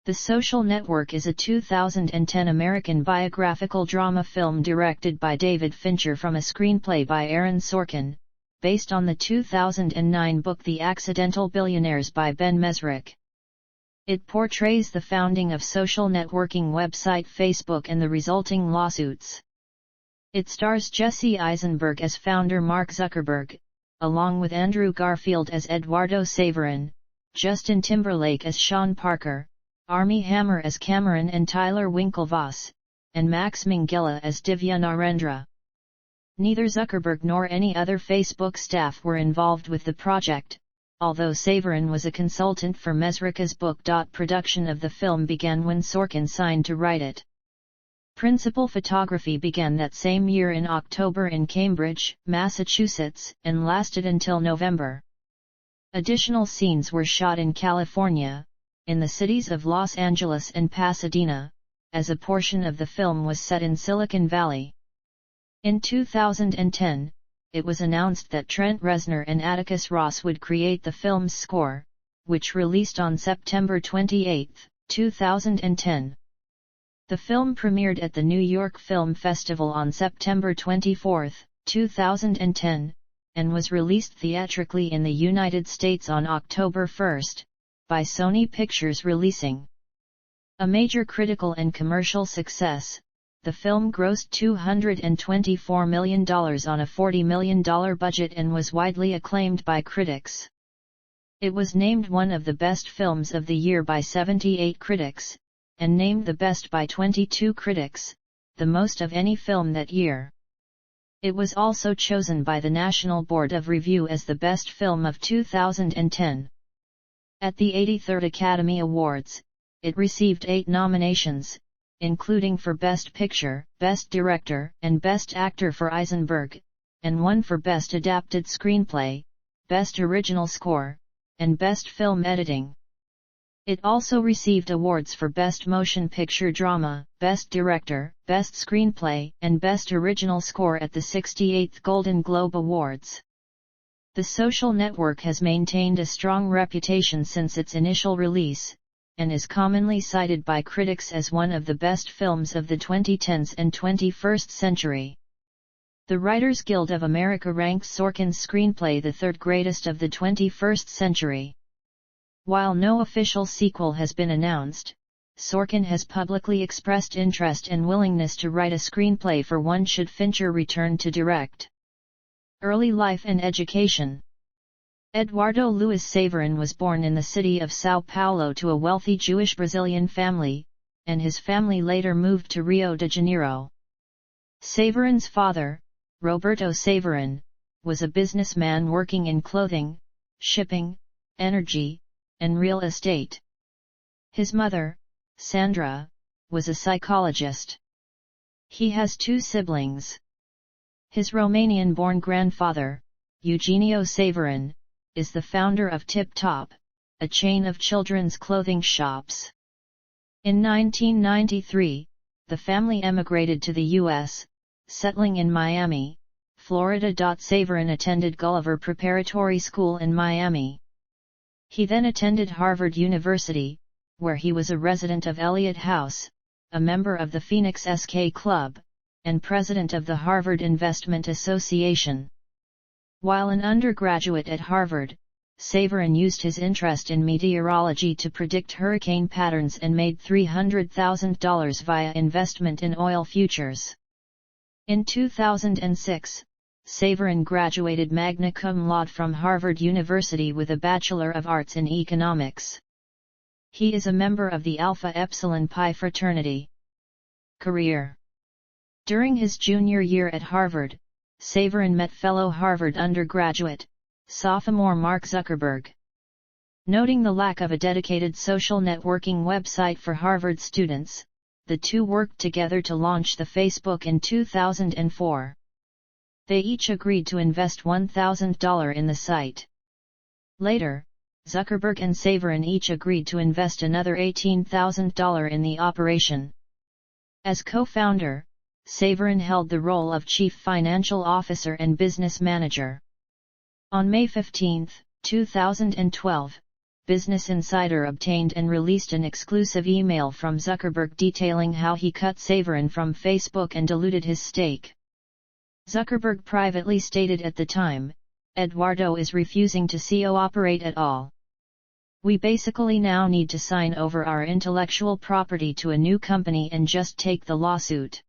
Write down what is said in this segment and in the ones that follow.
The Social Network is a 2010 American biographical drama film directed by David Fincher from a screenplay by Aaron Sorkin, based on the 2009 book The Accidental Billionaires by Ben Mezrich. It portrays the founding of social networking website Facebook and the resulting lawsuits. It stars Jesse Eisenberg as founder Mark Zuckerberg, along with Andrew Garfield as Eduardo Saverin, Justin Timberlake as Sean Parker, Armie Hammer as Cameron and Tyler Winklevoss, and Max Minghella as Divya Narendra. Neither Zuckerberg nor any other Facebook staff were involved with the project, although Saverin was a consultant for Mezrich's book. Production of the film began when Sorkin signed to write it. Principal photography began that same year in October in Cambridge, Massachusetts, and lasted until November. Additional scenes were shot in California, in the cities of Los Angeles and Pasadena, as a portion of the film was set in Silicon Valley. In 2010, it was announced that Trent Reznor and Atticus Ross would create the film's score, which released on September 28, 2010. The film premiered at the New York Film Festival on September 24, 2010, and was released theatrically in the United States on October 1, by Sony Pictures Releasing. A major critical and commercial success, the film grossed $224 million on a $40 million budget and was widely acclaimed by critics. It was named one of the best films of the year by 78 critics, and named the best by 22 critics, the most of any film that year. It was also chosen by the National Board of Review as the best film of 2010. At the 83rd Academy Awards, it received 8 nominations, including for Best Picture, Best Director, and Best Actor for Eisenberg, and 1 for Best Adapted Screenplay, Best Original Score, and Best Film Editing. It also received awards for Best Motion Picture Drama, Best Director, Best Screenplay, and Best Original Score at the 68th Golden Globe Awards. The Social Network has maintained a strong reputation since its initial release, and is commonly cited by critics as one of the best films of the 2010s and 21st century. The Writers Guild of America ranks Sorkin's screenplay the third greatest of the 21st century. While no official sequel has been announced, Sorkin has publicly expressed interest and willingness to write a screenplay for one should Fincher return to direct. Early life and education. Eduardo Luiz Saverin was born in the city of São Paulo to a wealthy Jewish Brazilian family, and his family later moved to Rio de Janeiro. Saverin's father, Roberto Saverin, was a businessman working in clothing, shipping, energy, and real estate. His mother, Sandra, was a psychologist. He has 2 siblings. His Romanian-born grandfather, Eugenio Saverin, is the founder of Tip Top, a chain of children's clothing shops. In 1993, the family emigrated to the U.S., settling in Miami, Florida. Saverin attended Gulliver Preparatory School in Miami. He then attended Harvard University, where he was a resident of Eliot House, a member of the Phoenix SK Club, and president of the Harvard Investment Association. While an undergraduate at Harvard, Saverin used his interest in meteorology to predict hurricane patterns and made $300,000 via investment in oil futures. In 2006, Saverin graduated magna cum laude from Harvard University with a Bachelor of Arts in Economics. He is a member of the Alpha Epsilon Pi fraternity. Career. During his junior year at Harvard, Saverin met fellow Harvard undergraduate, sophomore Mark Zuckerberg. Noting the lack of a dedicated social networking website for Harvard students, the two worked together to launch the Facebook in 2004. They each agreed to invest $1,000 in the site. Later, Zuckerberg and Saverin each agreed to invest another $18,000 in the operation. As co-founder, Saverin held the role of Chief Financial Officer and Business Manager. On May 15, 2012, Business Insider obtained and released an exclusive email from Zuckerberg detailing how he cut Saverin from Facebook and diluted his stake. Zuckerberg privately stated at the time, "Eduardo is refusing to cooperate at all. We basically now need to sign over our intellectual property to a new company and just take the lawsuit.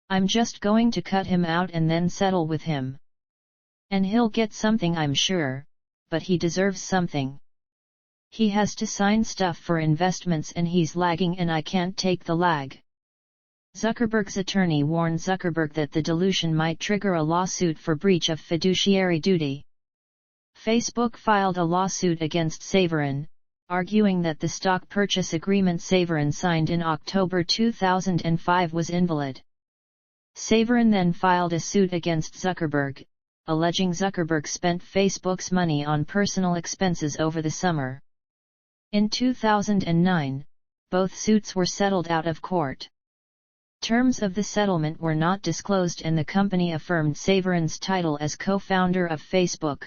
I'm just going to cut him out and then settle with him. And he'll get something, I'm sure, but he deserves something. He has to sign stuff for investments and he's lagging and I can't take the lag." Zuckerberg's attorney warned Zuckerberg that the dilution might trigger a lawsuit for breach of fiduciary duty. Facebook filed a lawsuit against Saverin, arguing that the stock purchase agreement Saverin signed in October 2005 was invalid. Saverin then filed a suit against Zuckerberg, alleging Zuckerberg spent Facebook's money on personal expenses over the summer. In 2009, both suits were settled out of court. Terms of the settlement were not disclosed and the company affirmed Saverin's title as co-founder of Facebook.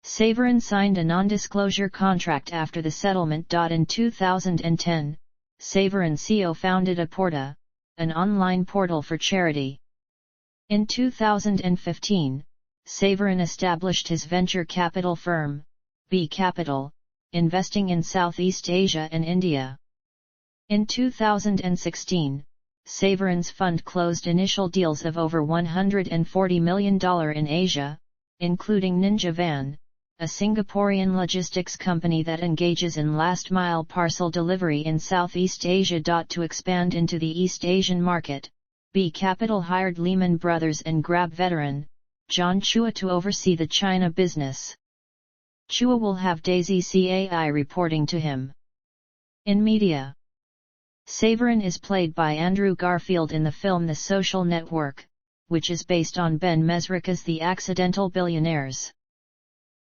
Saverin signed a non-disclosure contract after the settlement. In 2010, Saverin co-founded Aporta, an online portal for charity. In 2015, Saverin established his venture capital firm, B Capital, investing in Southeast Asia and India. In 2016, Saverin's fund closed initial deals of over $140 million in Asia, including Ninja Van, a Singaporean logistics company that engages in last-mile parcel delivery in Southeast Asia. To expand into the East Asian market, B Capital hired Lehman Brothers and Grab veteran, John Chua to oversee the China business. Chua will have Daisy Cai reporting to him. In media, Saverin is played by Andrew Garfield in the film The Social Network, which is based on Ben Mezrich as The Accidental Billionaires.